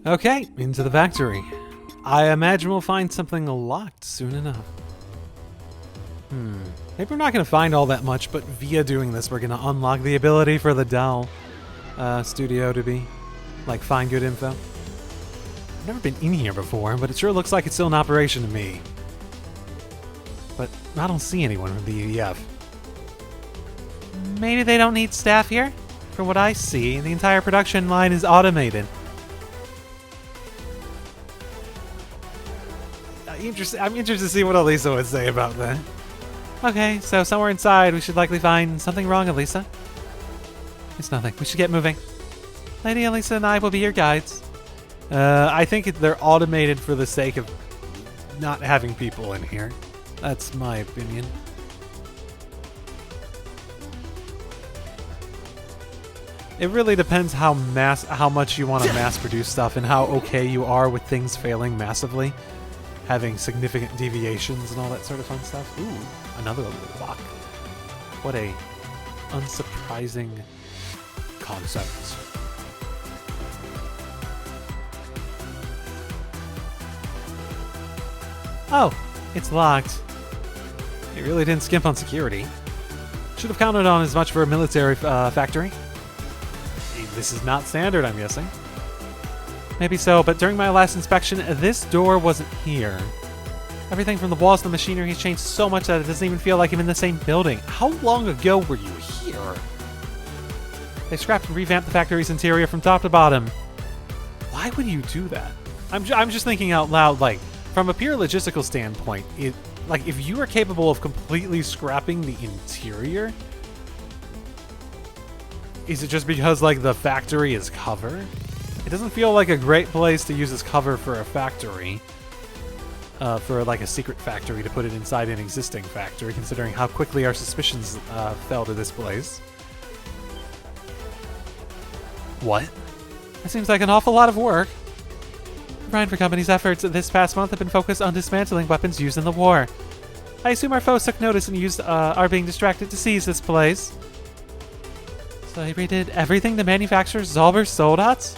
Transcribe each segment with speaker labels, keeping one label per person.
Speaker 1: Okay, into the factory. I imagine we'll find something locked soon enough. Maybe we're not going to find all that much, but via doing this, we're going to unlock the ability for the Dell studio to be, like, find good info. I've never been in here before, but it sure looks like it's still in operation to me. But I don't see anyone from the EDF. Maybe they don't need staff here? From what I see, the entire production line is automated. I'm interested to see what Elisa would say about that. Okay, so somewhere inside we should likely find something wrong, Elisa. It's nothing. We should get moving. Lady Elisa and I will be your guides. I think they're automated for the sake of not having people in here. That's my opinion. It really depends how much you want to mass produce stuff and how okay you are with things failing massively. Having significant deviations and all that sort of fun stuff. Ooh, another lock. What a unsurprising concept. Oh, it's locked. It really didn't skimp on security. Should have counted on as much for a military factory. This is not standard, I'm guessing. Maybe so, but during my last inspection, this door wasn't here. Everything from the walls to the machinery has changed so much that it doesn't even feel like I'm in the same building. How long ago were you here? They scrapped and revamped the factory's interior from top to bottom. Why would you do that? I'm just thinking out loud, like, from a pure logistical standpoint, if you are capable of completely scrapping the interior, is it just because, like, the factory is cover? It doesn't feel like a great place to use as cover for a factory. For, like, a secret factory to put it inside an existing factory, considering how quickly our suspicions fell to this place. What? That seems like an awful lot of work. The Rhineford Company's efforts this past month have been focused on dismantling weapons used in the war. I assume our foes took notice and are being distracted to seize this place. So they redid everything to manufacture Zauber soldats?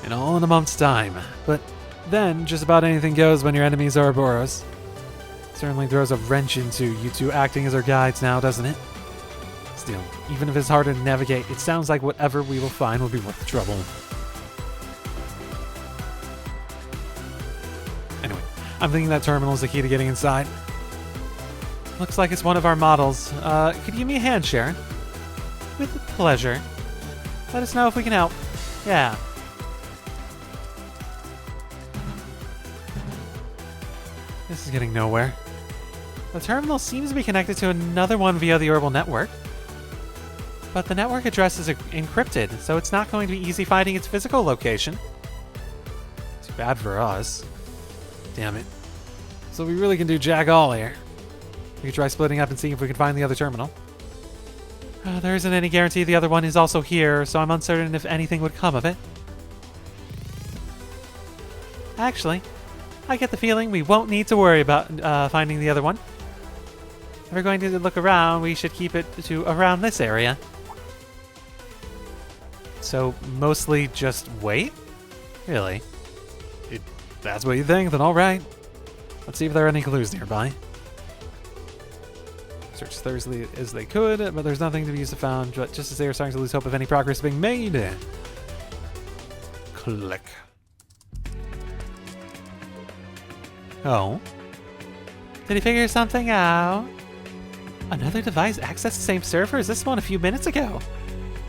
Speaker 1: And all in a month's time. But then, just about anything goes when your enemies are Ouroboros. Certainly throws a wrench into you two acting as our guides now, doesn't it? Still, even if it's harder to navigate, it sounds like whatever we will find will be worth the trouble. Anyway, I'm thinking that terminal is the key to getting inside. Looks like it's one of our models. Could you give me a hand, Sharon? With pleasure. Let us know if we can help. Yeah. This is getting nowhere. The terminal seems to be connected to another one via the Orbital network. But the network address is encrypted, so it's not going to be easy finding its physical location. Too bad for us. Damn it. So we really can do jack all here. We could try splitting up and see if we can find the other terminal. There isn't any guarantee the other one is also here, so I'm uncertain if anything would come of it. Actually, I get the feeling we won't need to worry about finding the other one. If we're going to look around, we should keep it to around this area. So, mostly just wait? Really? If that's what you think, then alright. Let's see if there are any clues nearby. Search thoroughly as they could, but there's nothing to be used to found, but just as they are starting to lose hope of any progress being made. Click. Oh? Did he figure something out? Another device accessed the same server as this one a few minutes ago.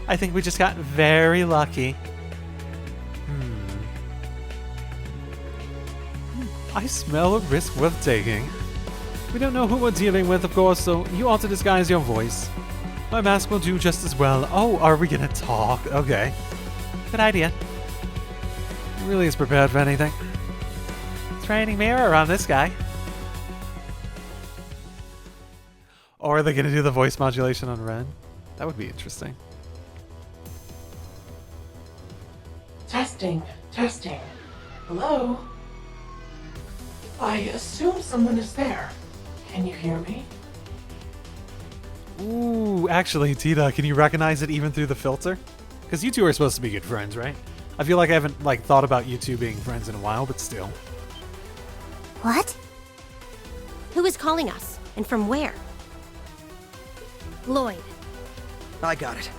Speaker 1: I think we just got very lucky. I smell a risk worth taking. We don't know who we're dealing with, of course, so you ought to disguise your voice. My mask will do just as well. Oh, are we gonna talk? Okay. Good idea. He really is prepared for anything. It's raining mirror on this guy. Or are they gonna do the voice modulation on Ren? That would be interesting.
Speaker 2: Testing. Hello? I assume someone is there. Can you hear me?
Speaker 1: Ooh, actually, Tita, can you recognize it even through the filter? Because you two are supposed to be good friends, right? I feel like I haven't like thought about you two being friends in a while, but still.
Speaker 3: What?
Speaker 4: Who is calling us? And from where? Lloyd.
Speaker 5: I got it.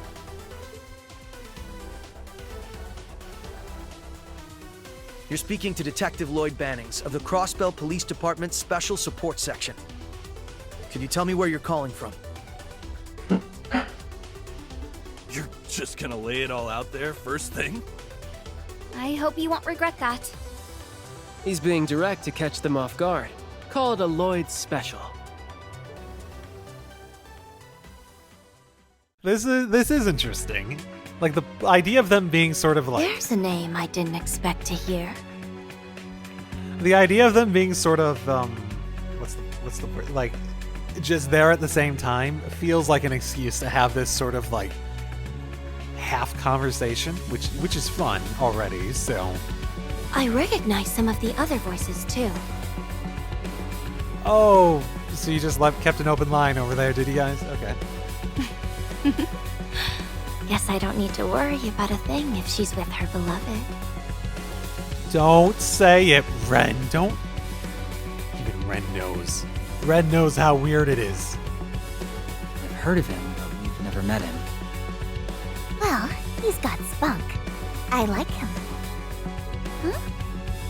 Speaker 5: You're speaking to Detective Lloyd Bannings of the Crossbell Police Department's Special Support Section. Could you tell me where you're calling from?
Speaker 6: You're just gonna lay it all out there first thing?
Speaker 3: I hope you won't regret that.
Speaker 7: He's being direct to catch them off guard. Call it a Lloyd special.
Speaker 1: This is interesting. Like the idea of them being sort of like
Speaker 3: There's a name I didn't expect to hear.
Speaker 1: the idea of them being sort of what's the word, like just there at the same time feels like an excuse to have this sort of like half conversation, which is fun already. So
Speaker 3: I recognize some of the other voices too.
Speaker 1: oh, so you just kept an open line over there, did you guys? Okay.
Speaker 3: Guess I don't need to worry about a thing if she's with her beloved.
Speaker 1: Don't say it, Ren. Don't. Even Ren knows. Ren knows how weird it is.
Speaker 8: I've heard of him, but we've never met him.
Speaker 3: Well, he's got spunk. I like him. Huh?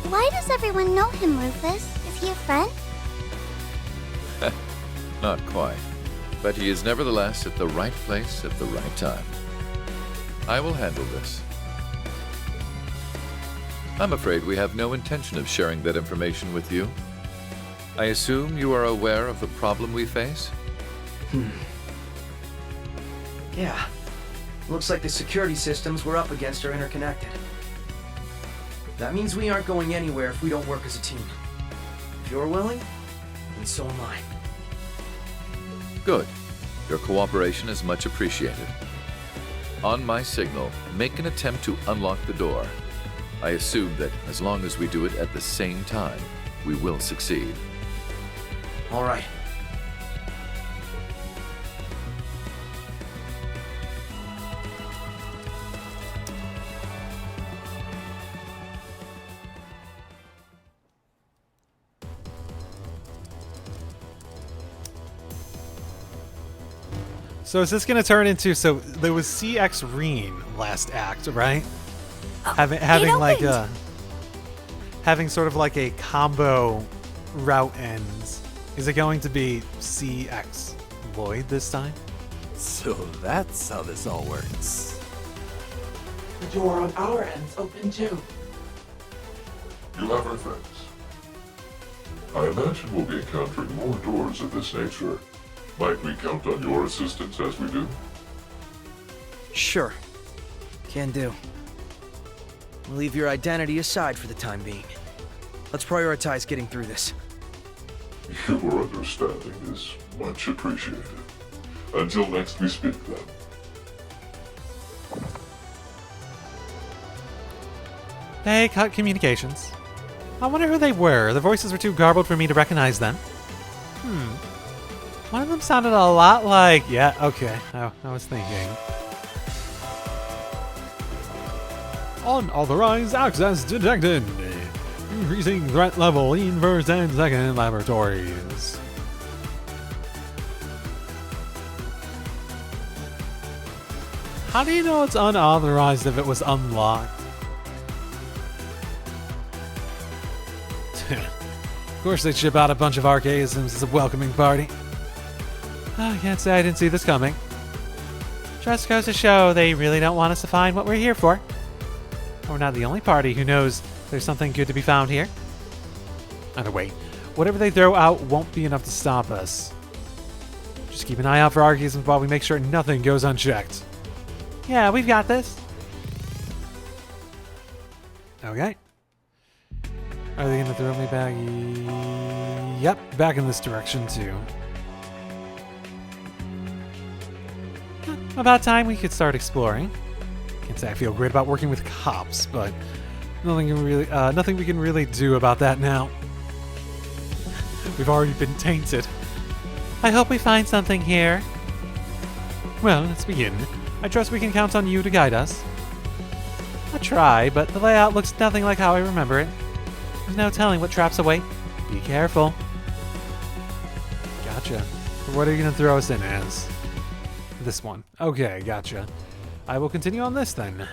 Speaker 3: Why does everyone know him, Rufus? Is he a friend?
Speaker 9: Not quite. But he is nevertheless at the right place at the right time. I will handle this. I'm afraid we have no intention of sharing that information with you. I assume you are aware of the problem we face?
Speaker 5: Yeah. Looks like the security systems we're up against are interconnected. That means we aren't going anywhere if we don't work as a team. If you're willing, then so am I.
Speaker 9: Good. Your cooperation is much appreciated. On my signal, make an attempt to unlock the door. I assume that as long as we do it at the same time, we will succeed.
Speaker 5: All right.
Speaker 1: So is this going to turn into, so there was CX Reen last act, right? Having like a, having sort of like a combo route ends. Is it going to be CX Lloyd this time?
Speaker 6: So that's how this all works.
Speaker 2: The door on our end's open too.
Speaker 10: You have our thanks. I imagine we'll be encountering more doors of this nature. Might we count on your assistance as we do?
Speaker 5: Sure. Can do. We'll leave your identity aside for the time being. Let's prioritize getting through this.
Speaker 10: Your understanding is much appreciated. Until next we speak, then.
Speaker 1: They cut communications. I wonder who they were. The voices were too garbled for me to recognize them. One of them sounded a lot like... Yeah, okay. I was thinking. Unauthorized access detected. Increasing threat level in first and second laboratories. How do you know it's unauthorized if it was unlocked? Of course they'd ship out a bunch of archaisms as a welcoming party. I can't say I didn't see this coming. Just goes to show they really don't want us to find what we're here for. We're not the only party who knows there's something good to be found here. Either way, whatever they throw out won't be enough to stop us. Just keep an eye out for archaisms while we make sure nothing goes unchecked. Yeah, we've got this. Okay. Are they gonna throw me back? Yep, back in this direction too. About time we could start exploring. Can't say I feel great about working with cops, but nothing we can really do about that now. We've already been tainted. I hope we find something here. Well, let's begin. I trust we can count on you to guide us. I try, but the layout looks nothing like how I remember it. There's no telling what traps await. Be careful. Gotcha. What are you going to throw us in as? This one. Okay, gotcha. I will continue on this then.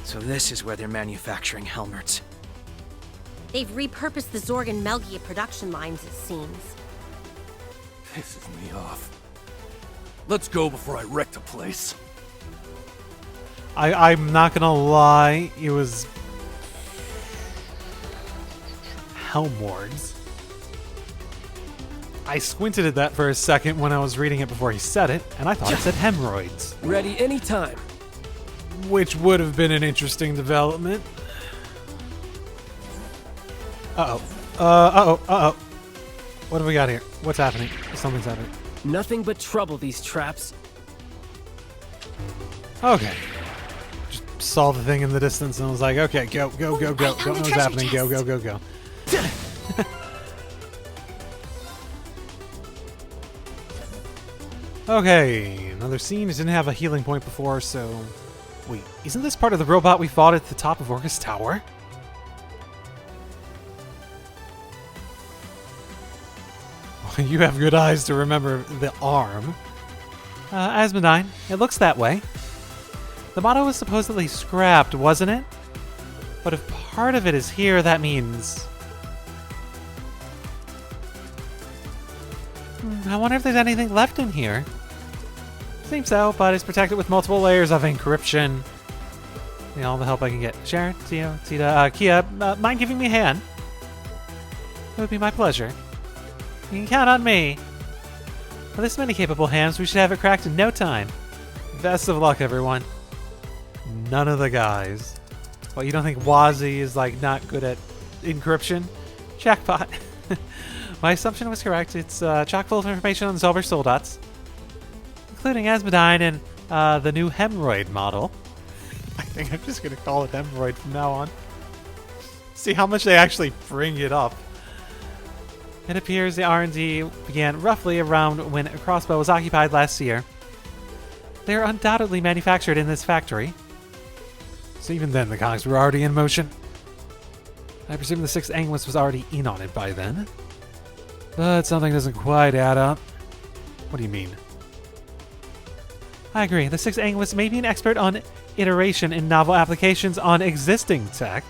Speaker 5: So this is where they're manufacturing helmets.
Speaker 4: They've repurposed the Zorg and Melgia production lines, it seems.
Speaker 6: Pisses me off. Let's go before I wreck the place.
Speaker 1: I'm not gonna lie, it was Helmwards. I squinted at that for a second when I was reading it before he said it, and I thought it said hemorrhoids.
Speaker 7: Ready anytime.
Speaker 1: Which would have been an interesting development. Uh-oh. Uh-oh. What have we got here? What's happening? Something's happening.
Speaker 7: Nothing but trouble, these traps.
Speaker 1: Okay. Just saw the thing in the distance and was like, okay, go. Don't know what's happening. Go. Okay, another scene. It didn't have a healing point before, so... Wait, isn't this part of the robot we fought at the top of Orcus Tower? You have good eyes to remember the arm. Asmodine, it looks that way. The motto was supposedly scrapped, wasn't it? But if part of it is here, that means... I wonder if there's anything left in here. Seems so, but it's protected with multiple layers of encryption. All the help I can get. Sharon, Tio, Tita, Kia, mind giving me a hand? It would be my pleasure. You can count on me. With this many capable hands, we should have it cracked in no time. Best of luck, everyone. None of the guys. Well, you don't think Wazzy is, like, not good at encryption? Jackpot. My assumption was correct. It's chock full of information on Zolber Soldats, including Asmodine and the new hemorrhoid model. I think I'm just going to call it hemorrhoid from now on. See how much they actually bring it up. It appears the R&D began roughly around when a crossbow was occupied last year. They are undoubtedly manufactured in this factory. So even then, the cogs were already in motion. I presume the 6th Anguist was already in on it by then. But something doesn't quite add up. What do you mean? I agree. The 6th Anguist may be an expert on iteration in novel applications on existing tech.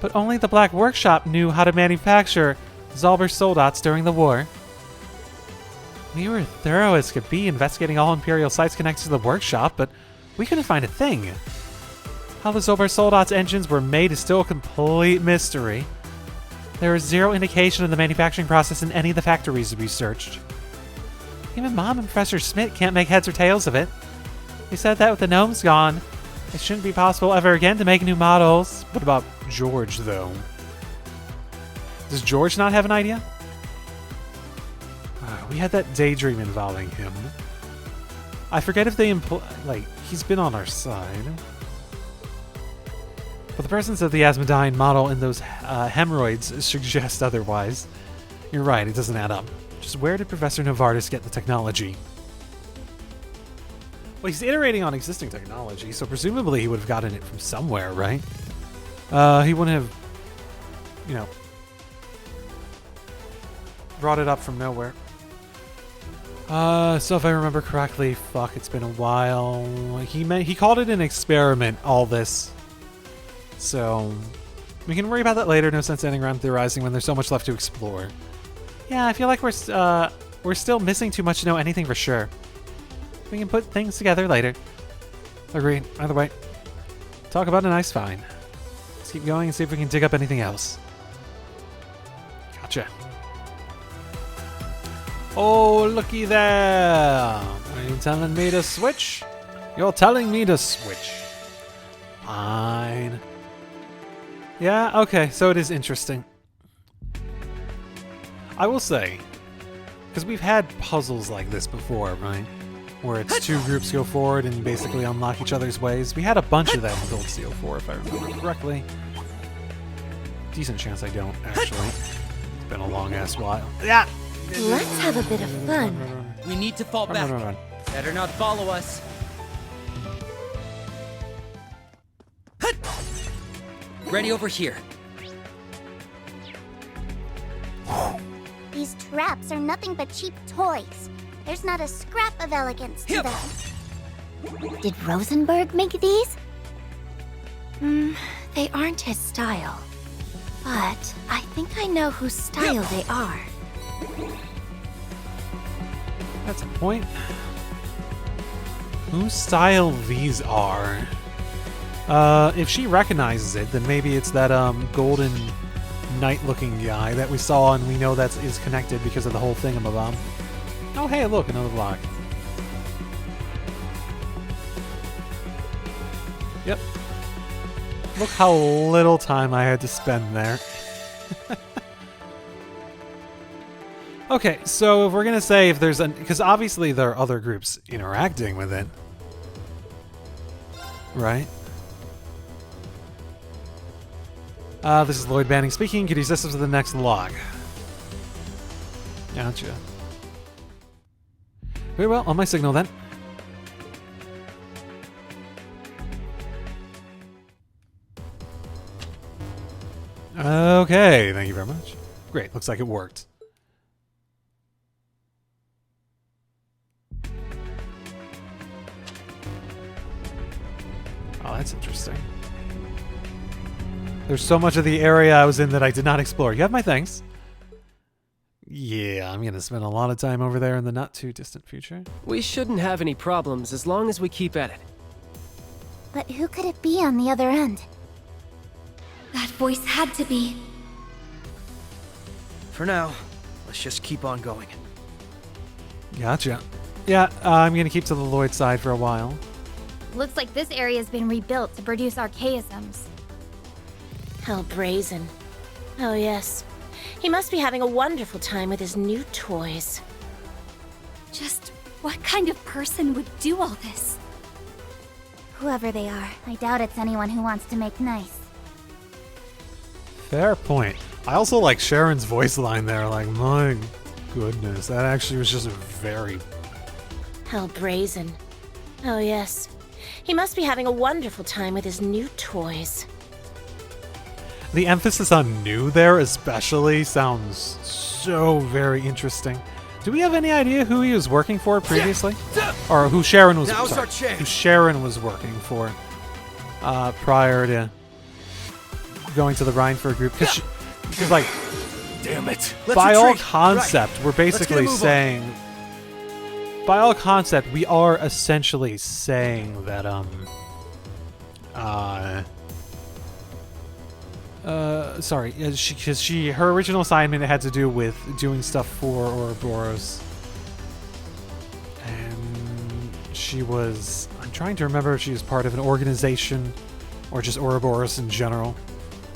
Speaker 1: But only the Black Workshop knew how to manufacture Zolber Soldats during the war. We were thorough as could be investigating all Imperial sites connected to the workshop, but we couldn't find a thing. How the Zolber Soldats engines were made is still a complete mystery. There is zero indication of the manufacturing process in any of the factories we searched. Even Mom and Professor Schmidt can't make heads or tails of it. They said that with the gnomes gone, it shouldn't be possible ever again to make new models. What about George, though? Does George not have an idea? We had that daydream involving him. I forget if they he's been on our side. But the presence of the Asmodine model in those hemorrhoids suggests otherwise. You're right, it doesn't add up. Just where did Professor Novaris get the technology? Well, he's iterating on existing technology, so presumably he would have gotten it from somewhere, right? He wouldn't have, brought it up from nowhere. So if I remember correctly, it's been a while. He called it an experiment, all this. So we can worry about that later. No sense standing around theorizing when there's so much left to explore. Yeah, I feel like we're still missing too much to know anything for sure. We can put things together later. Agreed. Either way, talk about a nice find. Let's keep going and see if we can dig up anything else. Gotcha. Oh, looky there! Are you telling me to switch? You're telling me to switch. Fine. Yeah, okay, so it is interesting. I will say, because we've had puzzles like this before, right? Where it's two groups go forward and basically unlock each other's ways. We had a bunch of that in Build Steel 4, if I remember correctly. Decent chance I don't, actually. It's been a long-ass while. Yeah!
Speaker 4: Let's have a bit of fun.
Speaker 11: We need to fall back.
Speaker 1: Run.
Speaker 11: Better not follow us.
Speaker 8: Ready over here.
Speaker 3: These traps are nothing but cheap toys. There's not a scrap of elegance to them. Did Rosenberg make these?
Speaker 11: They aren't his style. But I think I know whose style they are.
Speaker 1: That's a point. Whose style these are? If she recognizes it, then maybe it's that golden knight-looking guy that we saw, and we know that is connected because of the whole thingamabob. Oh, hey, look, another block. Yep. Look how little time I had to spend there. Okay, so if we're gonna say if there's because obviously there are other groups interacting with it, right? This is Lloyd Banning speaking. Could you assist us with the next log? Gotcha. Very well, on my signal then. Okay, thank you very much. Great, looks like it worked. Oh, that's interesting. There's so much of the area I was in that I did not explore. You have my things. Yeah, I'm going to spend a lot of time over there in the not-too-distant future.
Speaker 7: We shouldn't have any problems as long as we keep at it.
Speaker 3: But who could it be on the other end?
Speaker 11: That voice had to be.
Speaker 5: For now, let's just keep on going.
Speaker 1: Gotcha. Yeah, I'm going to keep to the Lloyd side for a while.
Speaker 3: Looks like this area's been rebuilt to produce archaisms.
Speaker 11: How brazen. Oh yes. He must be having a wonderful time with his new toys.
Speaker 3: Just what kind of person would do all this? Whoever they are, I doubt it's anyone who wants to make nice.
Speaker 1: Fair point. I also like Sharon's voice line there, like, my goodness, that actually was just very...
Speaker 11: How brazen. Oh yes. He must be having a wonderful time with his new toys.
Speaker 1: The emphasis on new there especially sounds so very interesting. Do we have any idea who he was working for previously? Or who Sharon was who Sharon was working for prior to going to the Rhineford group? Because like,
Speaker 6: damn it.
Speaker 1: By all concept, we're basically saying by all concept, we are essentially saying that sorry, because her original assignment had to do with doing stuff for Ouroboros, and she was, I'm trying to remember if she was part of an organization or just Ouroboros in general,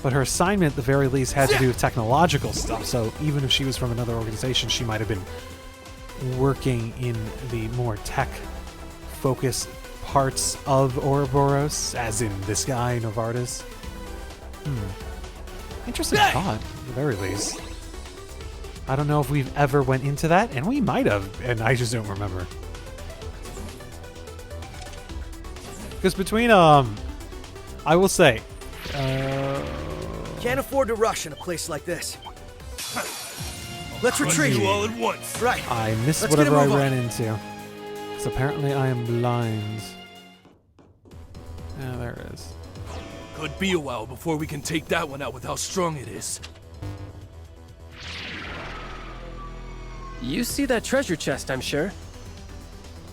Speaker 1: but her assignment at the very least had to do with technological stuff, so even if she was from another organization, she might have been working in the more tech-focused parts of Ouroboros, as in this guy, Novaris. Interesting thought, at the very least. I don't know if we've ever went into that, and we might have, and I just don't remember. Because between, I will say,
Speaker 5: Can't afford to rush in a place like this. Let's retreat.
Speaker 6: You all at once.
Speaker 5: Right.
Speaker 1: I missed whatever I ran into. Because apparently I am blind. Yeah, there it is.
Speaker 6: Could be a while before we can take that one out with how strong it is.
Speaker 7: You see that treasure chest, I'm sure.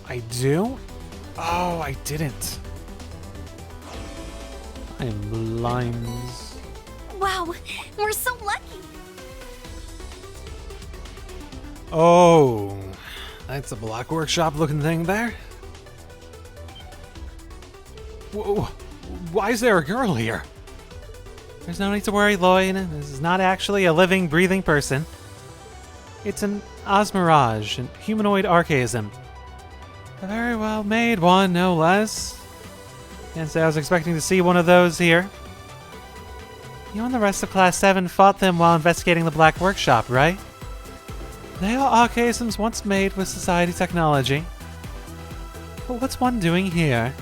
Speaker 1: I do? Oh, I didn't. I am blind.
Speaker 3: Wow, we're so lucky.
Speaker 1: Oh, that's a block workshop looking thing there. Whoa, why is there a girl here? There's no need to worry, Lloyd. This is not actually a living, breathing person. It's an osmirage, an humanoid archaism. A very well made one, no less. Can't say I was expecting to see one of those here. You and the rest of Class 7 fought them while investigating the Black Workshop, right? They are archaisms once made with society technology. But what's one doing here?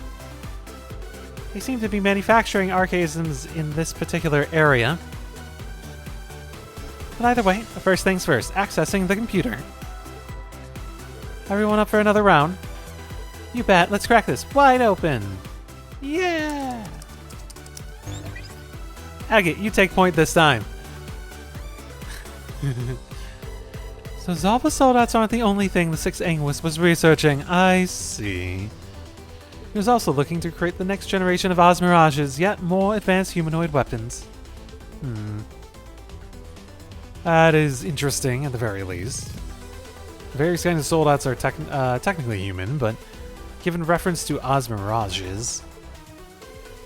Speaker 1: They seem to be manufacturing archaisms in this particular area. But either way, first things first, accessing the computer. Everyone up for another round? You bet, let's crack this wide open. Yeah! Agate, you take point this time. So Zalba soldats aren't the only thing the Sixth Anguis was researching. I see. He was also looking to create the next generation of Osmirage's yet more advanced humanoid weapons. That is interesting, at the very least. The various kinds of soldats are technically human, but given reference to Osmirage's,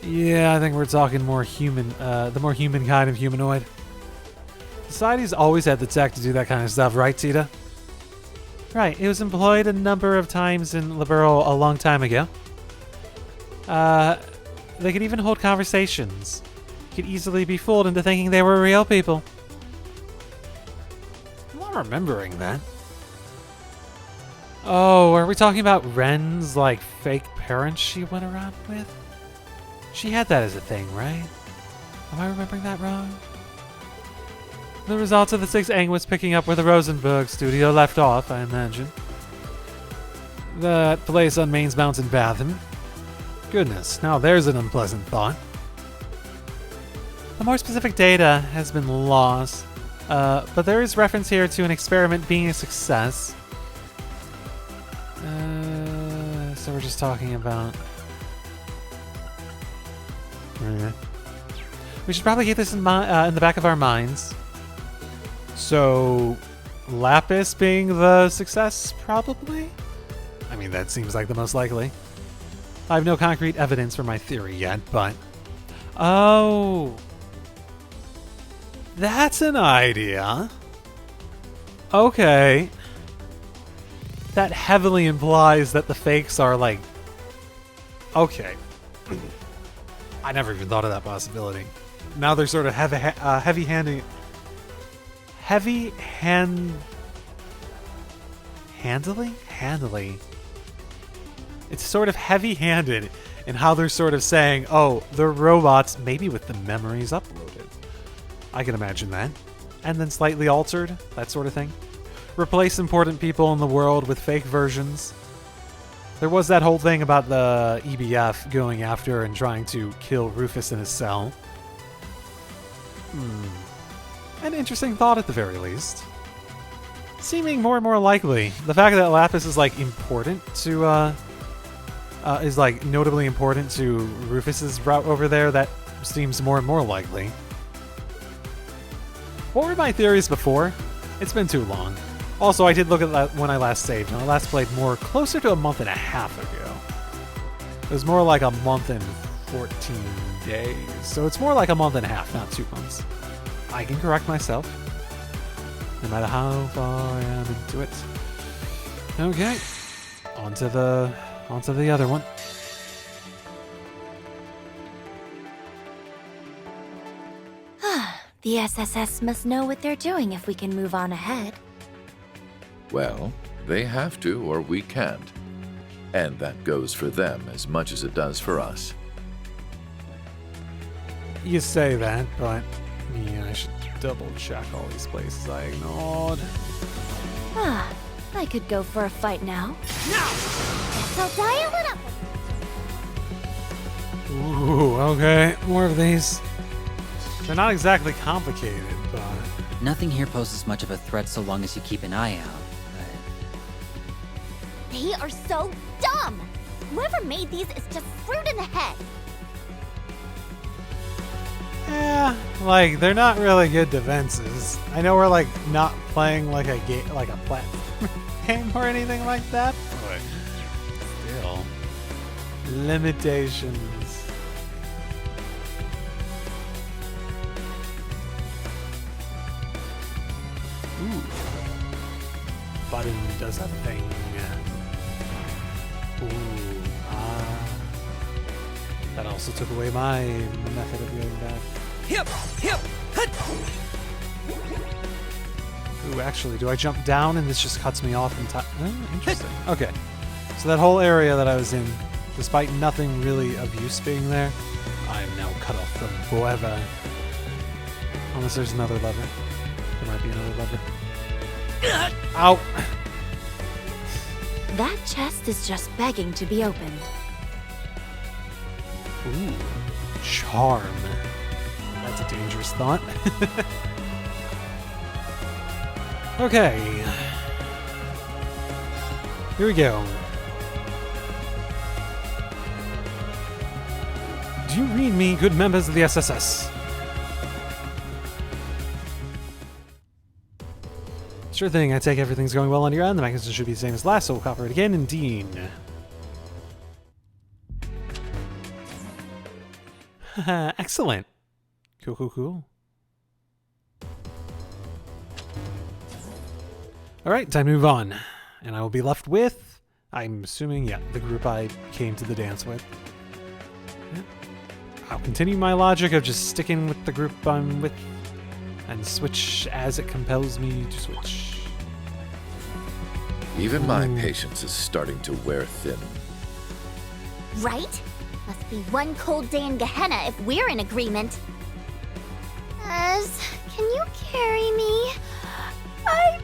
Speaker 1: yeah, I think we're talking more human, the more human kind of humanoid. Society's always had the tech to do that kind of stuff, right, Tita? Right, it was employed a number of times in Liberal a long time ago. They could even hold conversations. You could easily be fooled into thinking they were real people. I'm not remembering that. Oh, are we talking about Ren's, like, fake parents she went around with? She had that as a thing, right? Am I remembering that wrong? The results of the Sixth Anguis picking up where the Rosenberg studio left off, I imagine. That place on Maine's Mountain Batham. Goodness, now there's an unpleasant thought. The more specific data has been lost, but there is reference here to an experiment being a success. So we're just talking about... We should probably keep this in the back of our minds. So, Lapis being the success, probably? I mean, that seems like the most likely. I have no concrete evidence for my theory yet, but... Oh! That's an idea. Okay. That heavily implies that the fakes are like... Okay. I never even thought of that possibility. Now they're sort of heavy-handing... Handily? It's sort of heavy-handed in how they're sort of saying, oh, they're robots, maybe with the memories uploaded. I can imagine that. And then slightly altered, that sort of thing. Replace important people in the world with fake versions. There was that whole thing about the EBF going after and trying to kill Rufus in his cell. An interesting thought at the very least. Seeming more and more likely. The fact that Lapis is like important to is like notably important to Rufus's route over there, that seems more and more likely. What were my theories before? It's been too long. Also, I did look at that when I last saved, and I last played more closer to a month and a half ago. It was more like a month and 14 days, so it's more like a month and a half, not 2 months. I can correct myself, no matter how far I am into it. Okay, onto the other one.
Speaker 3: The SSS must know what they're doing if we can move on ahead.
Speaker 9: Well, they have to or we can't. And that goes for them as much as it does for us.
Speaker 1: You say that, but yeah, I should double check all these places I ignored.
Speaker 3: I could go for a fight now. So dial it up!
Speaker 1: Ooh, okay, more of these. They're not exactly complicated, but...
Speaker 8: Nothing here poses much of a threat so long as you keep an eye out, but...
Speaker 3: They are so dumb! Whoever made these is just screwed in the head!
Speaker 1: Yeah, like, they're not really good defenses. I know we're, like, not playing like a game, like a platform game or anything like that, but still. Limitations. Ooh. Button does a thing. Ooh, that also took away my method of going back. Ooh, actually, do I jump down and this just cuts me off in time? Interesting. Okay. So that whole area that I was in Despite nothing really of use being there, I am now cut off from forever. Unless there's another lever. There might be another lever. Ow!
Speaker 11: That chest is just begging to be opened.
Speaker 1: Ooh. Charm. That's a dangerous thought. Okay. Here we go. Do you read me, good members of the SSS? Sure thing, I take everything's going well on your end. The mechanism should be the same as last, so we'll cooperate again. Indeed. Excellent. Cool, cool, cool. Alright, time to move on. And I will be left with, I'm assuming, yeah, the group I came to the dance with. Yeah. I'll continue my logic of just sticking with the group I'm with and switch as it compels me to switch.
Speaker 9: Even my patience is starting to wear thin.
Speaker 3: Right? Must be one cold day in Gehenna if we're in agreement. Can you carry me? I'm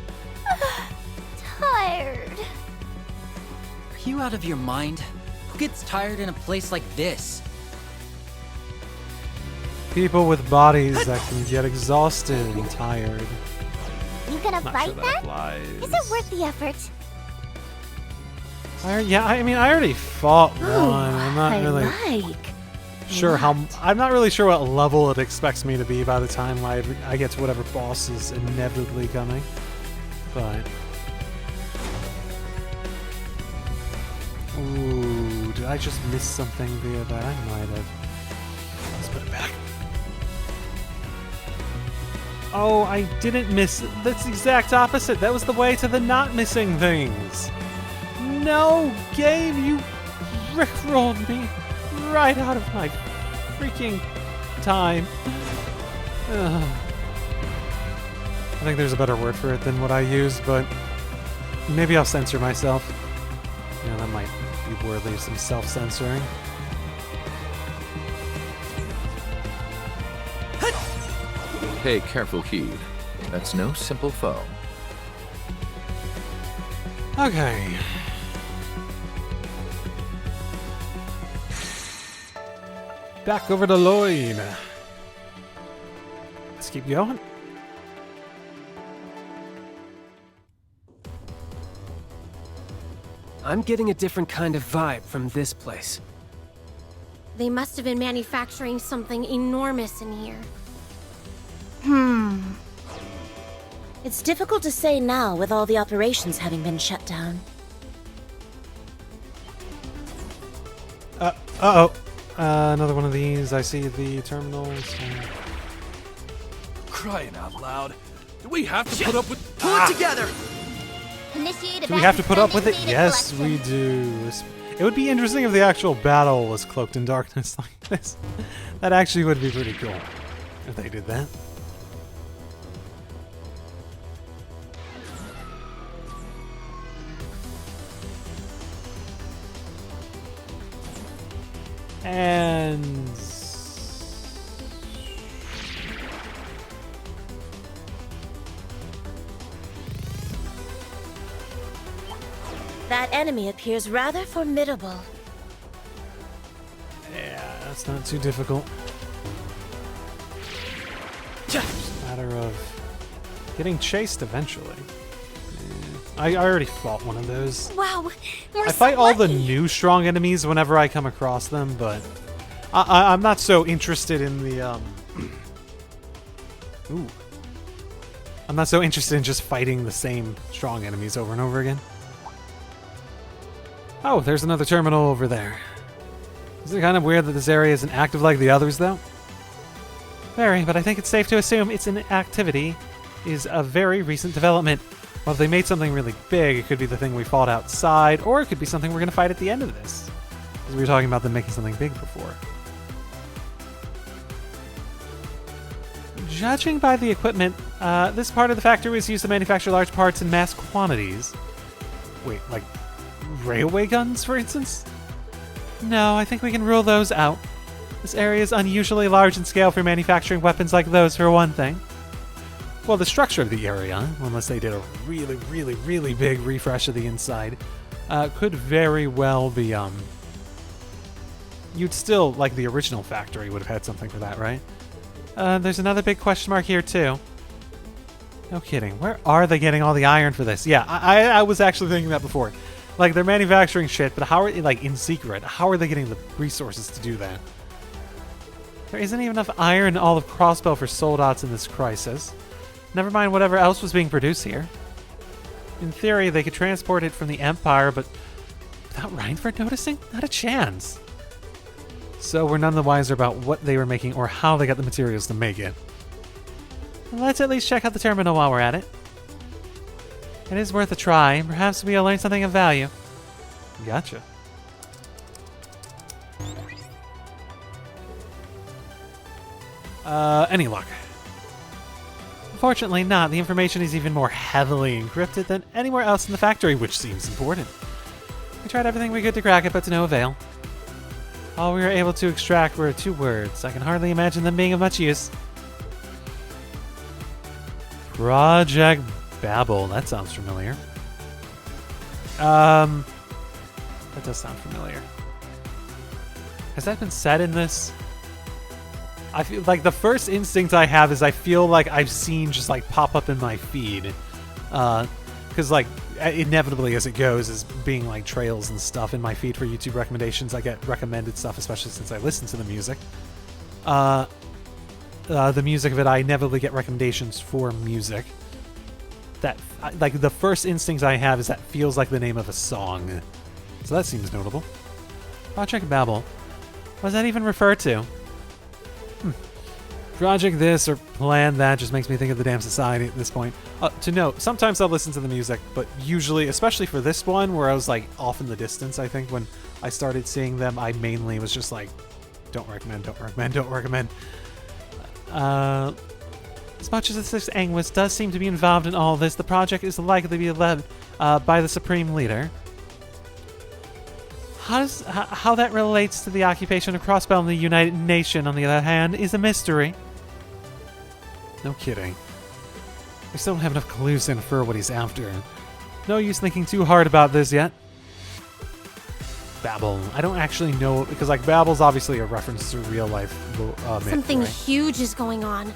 Speaker 3: tired.
Speaker 8: Are you out of your mind? Who gets tired in a place like this?
Speaker 1: People with bodies that can get exhausted and tired.
Speaker 3: You gonna
Speaker 1: Not
Speaker 3: fight
Speaker 1: sure
Speaker 3: that?
Speaker 1: applies.
Speaker 3: Is it worth the effort?
Speaker 1: Yeah, I mean, I already fought one.
Speaker 11: Ooh,
Speaker 1: I'm not
Speaker 11: I
Speaker 1: really
Speaker 11: like.
Speaker 1: sure how. I'm not really sure what level it expects me to be by the time I get to whatever boss is inevitably coming. But ooh, did I just miss something via that? I might have. Let's put it back. Oh, I didn't miss. That's the exact opposite. That was the way to the not missing things. No, game, you rickrolled me right out of my freaking time. Ugh. I think there's a better word for it than what I used, but maybe I'll censor myself. Yeah, that might be worthy of some self-censoring.
Speaker 9: Pay careful heed. That's no simple foe.
Speaker 1: Okay. Back over to Lloyd. Let's keep going.
Speaker 7: I'm getting a different kind of vibe from this place.
Speaker 4: They must have been manufacturing something enormous in here.
Speaker 11: It's difficult to say now with all the operations having been shut down.
Speaker 1: Uh-oh. Another one of these. I see the terminals.
Speaker 6: Crying out loud. Do we have to put up with...
Speaker 5: Pull it together!
Speaker 3: Initiate
Speaker 1: Do we have to put up with it?
Speaker 3: data
Speaker 1: Yes,
Speaker 3: collection.
Speaker 1: we do. It would be interesting if the actual battle was cloaked in darkness like this. That actually would be pretty cool if they did that. And
Speaker 11: That enemy appears rather formidable.
Speaker 1: yeah, that's not too difficult. Just a matter of getting chased eventually. Yeah. I already fought one of those.
Speaker 3: Wow, we're
Speaker 1: I fight
Speaker 3: so
Speaker 1: all the
Speaker 3: lucky.
Speaker 1: new strong enemies whenever I come across them, but I'm not so interested in the Ooh. I'm not so interested in just fighting the same strong enemies over and over again. Oh, there's another terminal over there. Isn't it kind of weird that this area isn't active like the others, though? Very, but I think it's safe to assume its inactivity is a very recent development. Well, if they made something really big, it could be the thing we fought outside, or it could be something we're going to fight at the end of this. Because we were talking about them making something big before. Judging by the equipment, this part of the factory was used to manufacture large parts in mass quantities. Wait, like railway guns, for instance? No, I think we can rule those out. This area is unusually large in scale for manufacturing weapons like those, for one thing. Well, the structure of the area, unless they did a really, really, really big refresh of the inside, could very well be, You'd still, like the original factory, would have had something for that, right? There's another big question mark here, too. No kidding. Where are they getting all the iron for this? Yeah, I was actually thinking that before. Like, they're manufacturing shit, but how are, like, in secret, how are they getting the resources to do that? There isn't even enough iron in all of Crossbow for soldats in this crisis. Never mind whatever else was being produced here. In theory, they could transport it from the Empire, but without Reinford noticing? Not a chance. So we're none the wiser about what they were making or how they got the materials to make it. Let's at least check out the terminal while we're at it. It is worth a try. Perhaps we'll learn something of value. Gotcha. Any luck? Unfortunately not. The information is even more heavily encrypted than anywhere else in the factory, which seems important. We tried everything we could to crack it, but to no avail. All we were able to extract were 2 words. I can hardly imagine them being of much use. Project Babel. That sounds familiar. That does sound familiar. Has that been said in this? I feel like the first instinct I have is I feel like I've seen just like pop up in my feed. Because like inevitably as it goes is being like trails and stuff in my feed for YouTube recommendations. I get recommended stuff, especially since I listen to the music. The music of it, I inevitably get recommendations for music. That like the first instinct I have is that feels like the name of a song. So that seems notable. Project Babel. What does that even refer to? Project this or plan that just makes me think of the damn society at this point. To note, sometimes I'll listen to the music, but usually, especially for this one, where I was like off in the distance, I think when I started seeing them, I mainly was just like, don't recommend, don't recommend, don't recommend. As much as this Anguis does seem to be involved in all this, the project is likely to be led by the Supreme Leader. How that relates to the occupation of Crossbow and the United Nation, on the other hand, is a mystery. No kidding. We still don't have enough clues to infer what he's after. No use thinking too hard about this yet. Babel. I don't actually know, because like Babel's obviously a reference to real life myth,
Speaker 4: Something
Speaker 1: right?
Speaker 4: huge is going on,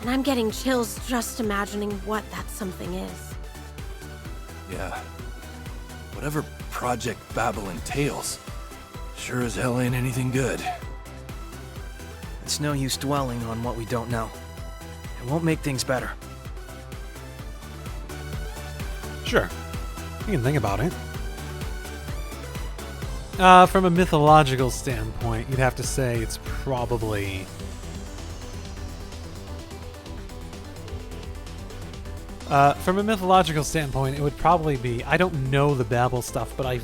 Speaker 4: and I'm getting chills just imagining what that something is.
Speaker 6: Yeah. Whatever Project Babel entails, sure as hell ain't anything good.
Speaker 5: It's no use dwelling on what we don't know. It won't make things better.
Speaker 1: Sure. You can think about it. From a mythological standpoint, you'd have to say it's probably... from a mythological standpoint, it would probably be... I don't know the Babel stuff, but I've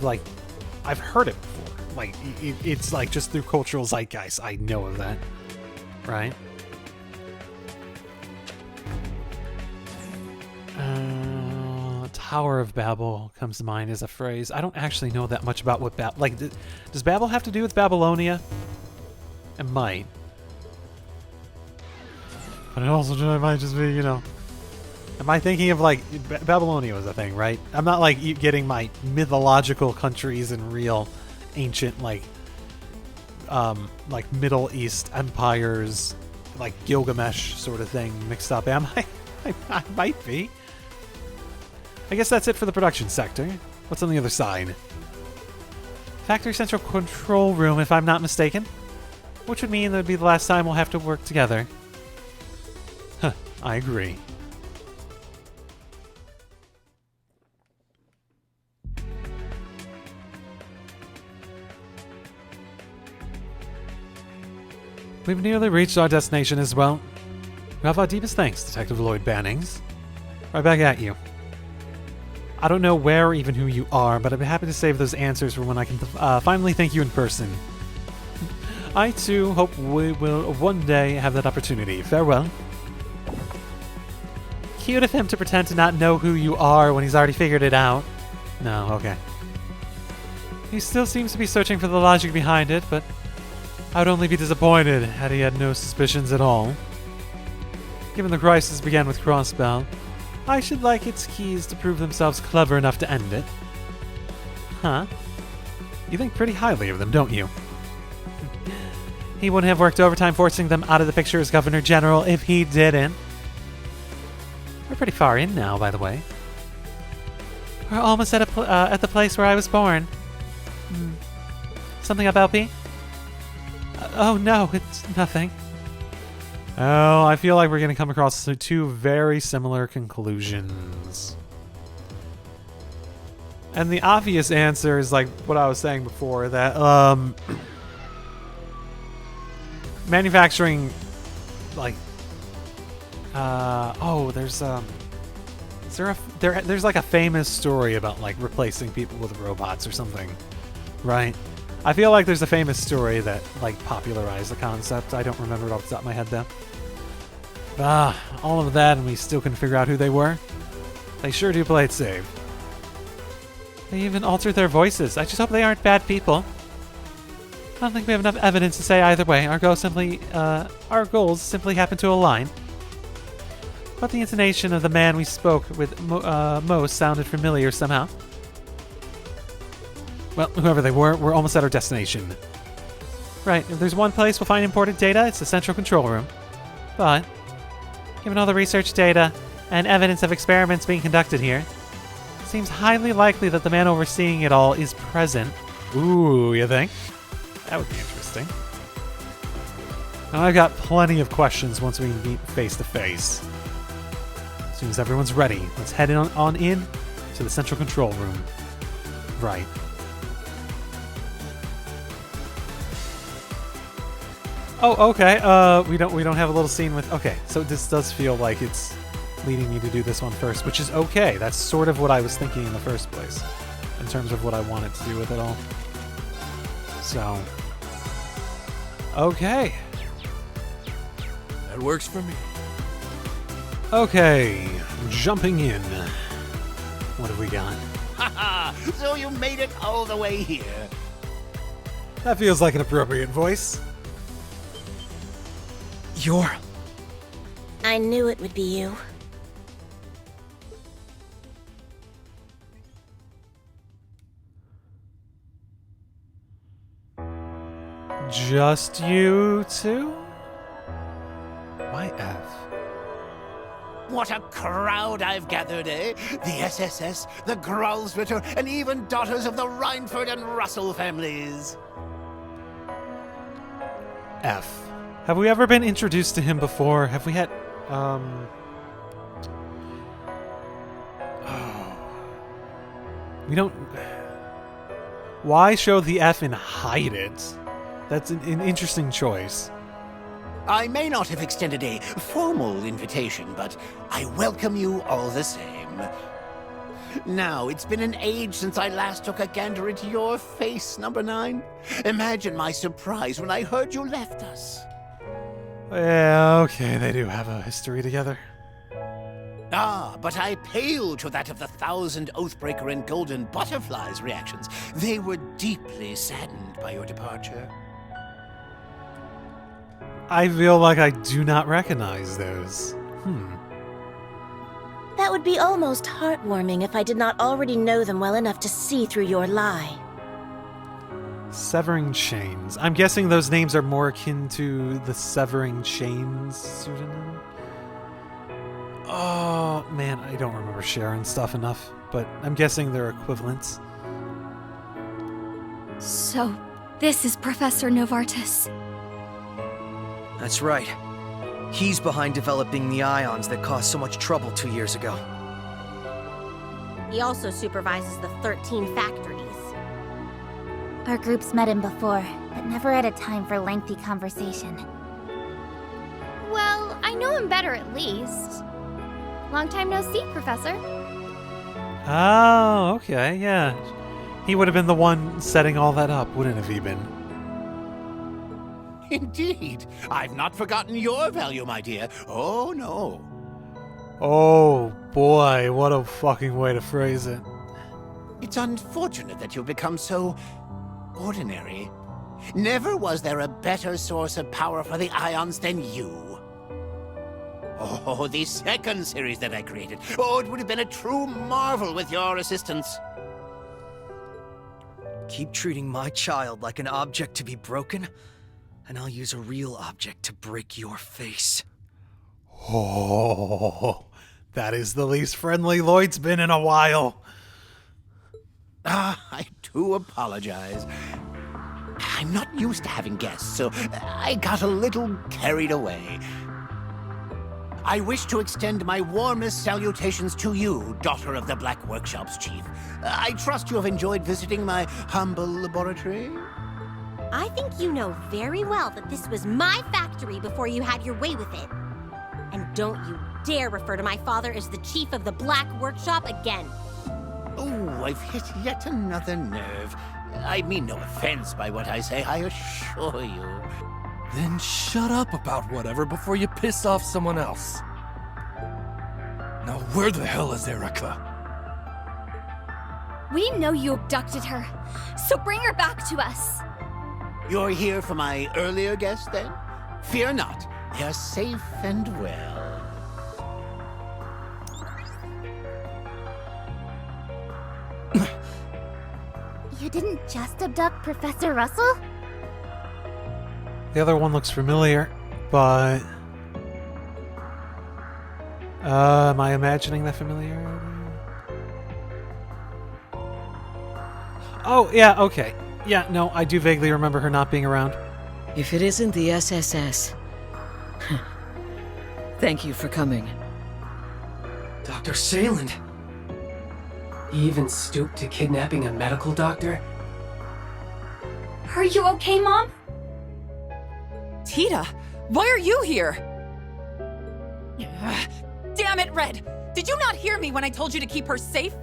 Speaker 1: heard it before. Like, it's like just through cultural zeitgeist, I know of that. Right? Tower of Babel comes to mind as a phrase. I don't actually know that much about what Babel... Like, does Babel have to do with Babylonia? It might. But it also might just be, you know... Am I thinking of, like... Babylonia was a thing, right? I'm not, like, getting my mythological countries and real ancient, like Middle East empires, like Gilgamesh sort of thing mixed up. Am I? I might be. I guess that's it for the production sector. What's on the other side? Factory Central Control Room, if I'm not mistaken. Which would mean that would be the last time we'll have to work together. Huh, I agree. We've nearly reached our destination as well. We have our deepest thanks, Detective Lloyd Bannings. Right back at you. I don't know where or even who you are, but I'd be happy to save those answers for when I can finally thank you in person. I too hope we will one day have that opportunity. Farewell. Cute of him to pretend to not know who you are when he's already figured it out. No, okay. He still seems to be searching for the logic behind it, but I would only be disappointed had he had no suspicions at all. Given the crisis began with Crossbell, I should like its keys to prove themselves clever enough to end it. Huh? You think pretty highly of them, don't you? He wouldn't have worked overtime forcing them out of the picture as Governor General if he didn't. We're pretty far in now, by the way. We're almost at the place where I was born. Something about me? Oh no, it's nothing. Oh, I feel like we're going to come across two very similar conclusions. And the obvious answer is like what I was saying before, that manufacturing, like, there's like a famous story about like replacing people with robots or something, right? I feel like there's a famous story that like popularized the concept. I don't remember it off the top of my head though. All of that, and we still couldn't figure out who they were. They sure do play it safe. They even altered their voices. I just hope they aren't bad people. I don't think we have enough evidence to say either way. Our goals simply happen to align. But the intonation of the man we spoke with most sounded familiar somehow. Well, whoever they were, we're almost at our destination. Right, if there's one place we'll find important data, it's the central control room. But, given all the research data and evidence of experiments being conducted here, it seems highly likely that the man overseeing it all is present. Ooh, you think? That would be interesting. Now, I've got plenty of questions once we meet face to face. As soon as everyone's ready, let's head on in to the central control room. Right. Oh, okay. We don't have a little scene with. Okay, so this does feel like it's leading me to do this one first, which is okay. That's sort of what I was thinking in the first place, in terms of what I wanted to do with it all. So, okay.
Speaker 6: That works for me.
Speaker 1: Okay, jumping in. What have we got?
Speaker 12: Haha! So you made it all the way here.
Speaker 1: That feels like an appropriate voice.
Speaker 5: You're...
Speaker 11: I knew it would be you.
Speaker 1: Just you two? Why F?
Speaker 12: What a crowd I've gathered, eh? The SSS, the Growlsritter, and even daughters of the Reinford and Russell families.
Speaker 1: F. Have we ever been introduced to him before? Have we had, we don't... Why show the F and hide it? That's an interesting choice.
Speaker 12: I may not have extended a formal invitation, but I welcome you all the same. Now, it's been an age since I last took a gander into your face, Number 9. Imagine my surprise when I heard you left us.
Speaker 1: Yeah, okay, they do have a history together.
Speaker 12: Ah, but I pale to that of the 1,000 Oathbreaker and Golden Butterflies reactions. They were deeply saddened by your departure.
Speaker 1: I feel like I do not recognize those.
Speaker 11: That would be almost heartwarming if I did not already know them well enough to see through your lie.
Speaker 1: Severing Chains. I'm guessing those names are more akin to the Severing Chains pseudonym. Oh, man, I don't remember Sharon stuff enough, but I'm guessing they're equivalents.
Speaker 13: So, this is Professor Novaris.
Speaker 5: That's right. He's behind developing the ions that caused so much trouble 2 years ago.
Speaker 4: He also supervises the 13 factories.
Speaker 3: Our groups met him before, but never had a time for lengthy conversation.
Speaker 13: Well, I know him better at least. Long time no see, Professor.
Speaker 1: Oh, okay, yeah. He would have been the one setting all that up, wouldn't have he been?
Speaker 12: Indeed. I've not forgotten your value, my dear. Oh, no.
Speaker 1: Oh, boy, what a fucking way to phrase it.
Speaker 12: It's unfortunate that you've become so ordinary. Never was there a better source of power for the Ions than you. Oh, the second series that I created. Oh, it would have been a true marvel with your assistance.
Speaker 5: Keep treating my child like an object to be broken, and I'll use a real object to break your face.
Speaker 1: Oh, that is the least friendly Lloyd's been in a while.
Speaker 12: I do apologize. I'm not used to having guests, so I got a little carried away. I wish to extend my warmest salutations to you, daughter of the Black Workshops Chief. I trust you have enjoyed visiting my humble laboratory.
Speaker 4: I think you know very well that this was my factory before you had your way with it. And don't you dare refer to my father as the chief of the Black Workshop again.
Speaker 12: Oh, I've hit yet another nerve. I mean no offense by what I say, I assure you.
Speaker 6: Then shut up about whatever before you piss off someone else. Now where the hell is Erica?
Speaker 13: We know you abducted her, so bring her back to us.
Speaker 12: You're here for my earlier guest, then? Fear not, they are safe and well.
Speaker 3: You didn't just abduct Professor Russell?
Speaker 1: The other one looks familiar, but... am I imagining that familiarity? Oh, yeah, okay. Yeah, no, I do vaguely remember her not being around.
Speaker 14: If it isn't the SSS... Thank you for coming.
Speaker 2: Dr. Sayland. He even stooped to kidnapping a medical doctor?
Speaker 13: Are you okay, Mom?
Speaker 15: Tita, why are you here? Damn it, Red! Did you not hear me when I told you to keep her safe?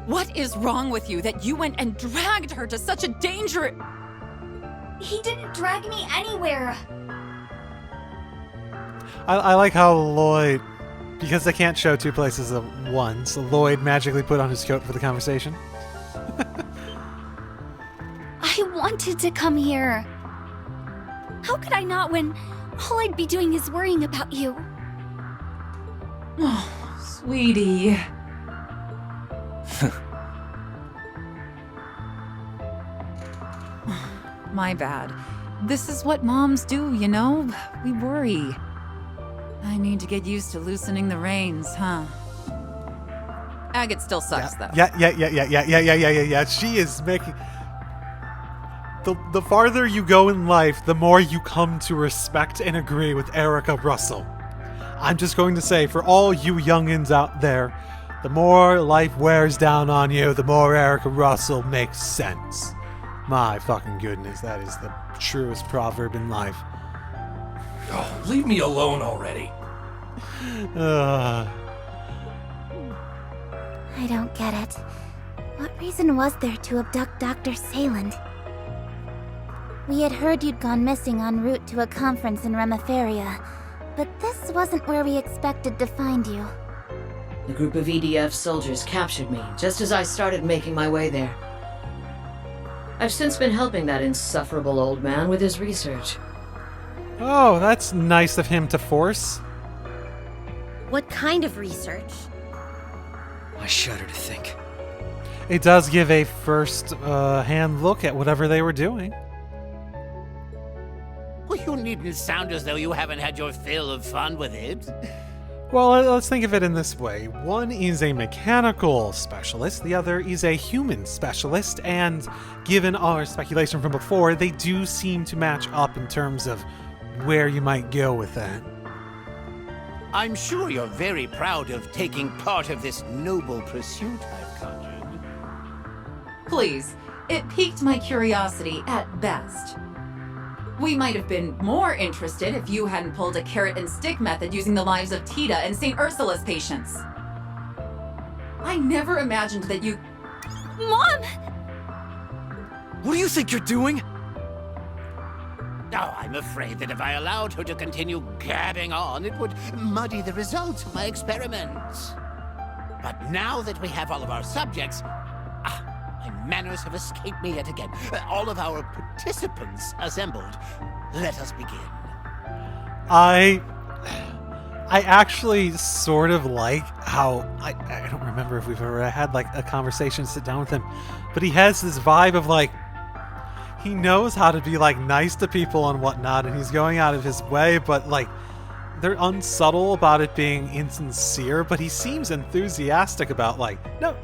Speaker 15: What is wrong with you that you went and dragged her to such a danger?
Speaker 13: He didn't drag me anywhere.
Speaker 1: I like how Lloyd... Because they can't show two places at once, Lloyd magically put on his coat for the conversation.
Speaker 13: I wanted to come here. How could I not when all I'd be doing is worrying about you?
Speaker 2: Oh, sweetie.
Speaker 15: My bad. This is what moms do, you know? We worry. I need to get used to loosening the reins, huh? Agate still sucks, though.
Speaker 1: Yeah. She is making... The farther you go in life, the more you come to respect and agree with Erica Russell. I'm just going to say, for all you youngins out there, the more life wears down on you, the more Erica Russell makes sense. My fucking goodness, that is the truest proverb in life.
Speaker 6: Oh, leave me alone already.
Speaker 3: I don't get it. What reason was there to abduct Dr. Sayland? We had heard you'd gone missing en route to a conference in Reverie, but this wasn't where we expected to find you.
Speaker 14: The group of EDF soldiers captured me just as I started making my way there. I've since been helping that insufferable old man with his research.
Speaker 1: Oh, that's nice of him to force.
Speaker 4: What kind of research?
Speaker 5: I shudder to think.
Speaker 1: It does give a first-hand look at whatever they were doing.
Speaker 12: Well, you needn't sound as though you haven't had your fill of fun with it.
Speaker 1: Well, let's think of it in this way. One is a mechanical specialist, the other is a human specialist, and given our speculation from before, they do seem to match up in terms of where you might go with that.
Speaker 12: I'm sure you're very proud of taking part of this noble pursuit I've conjured.
Speaker 15: Please, it piqued my curiosity at best. We might have been more interested if you hadn't pulled a carrot and stick method using the lives of Tita and St. Ursula's patients. I never imagined that you...
Speaker 13: Mom!
Speaker 5: What do you think you're doing?
Speaker 12: Oh, I'm afraid that if I allowed her to continue gabbing on, it would muddy the results of my experiments. But now that we have all of our subjects, I manners have escaped me yet again. All of our participants assembled. Let us begin.
Speaker 1: I actually sort of like how I don't remember if we've ever had like a conversation, sit down with him, but he has this vibe of like he knows how to be like nice to people and whatnot, and he's going out of his way, but like they're unsubtle about it being insincere, but he seems enthusiastic about like, no,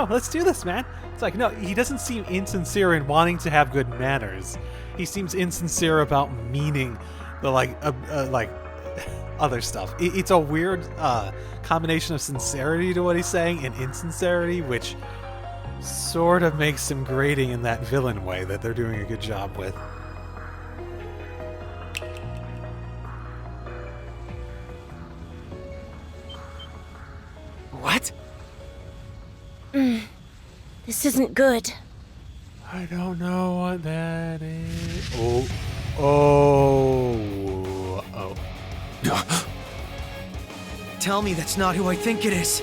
Speaker 1: let's do this, man. It's like, no, he doesn't seem insincere in wanting to have good manners. He seems insincere about meaning the like other stuff. It's a weird combination of sincerity to what he's saying and insincerity, which sort of makes him grating in that villain way that they're doing a good job with.
Speaker 7: What?
Speaker 11: This isn't good.
Speaker 1: I don't know what that is. Oh.
Speaker 5: Tell me that's not who I think it is.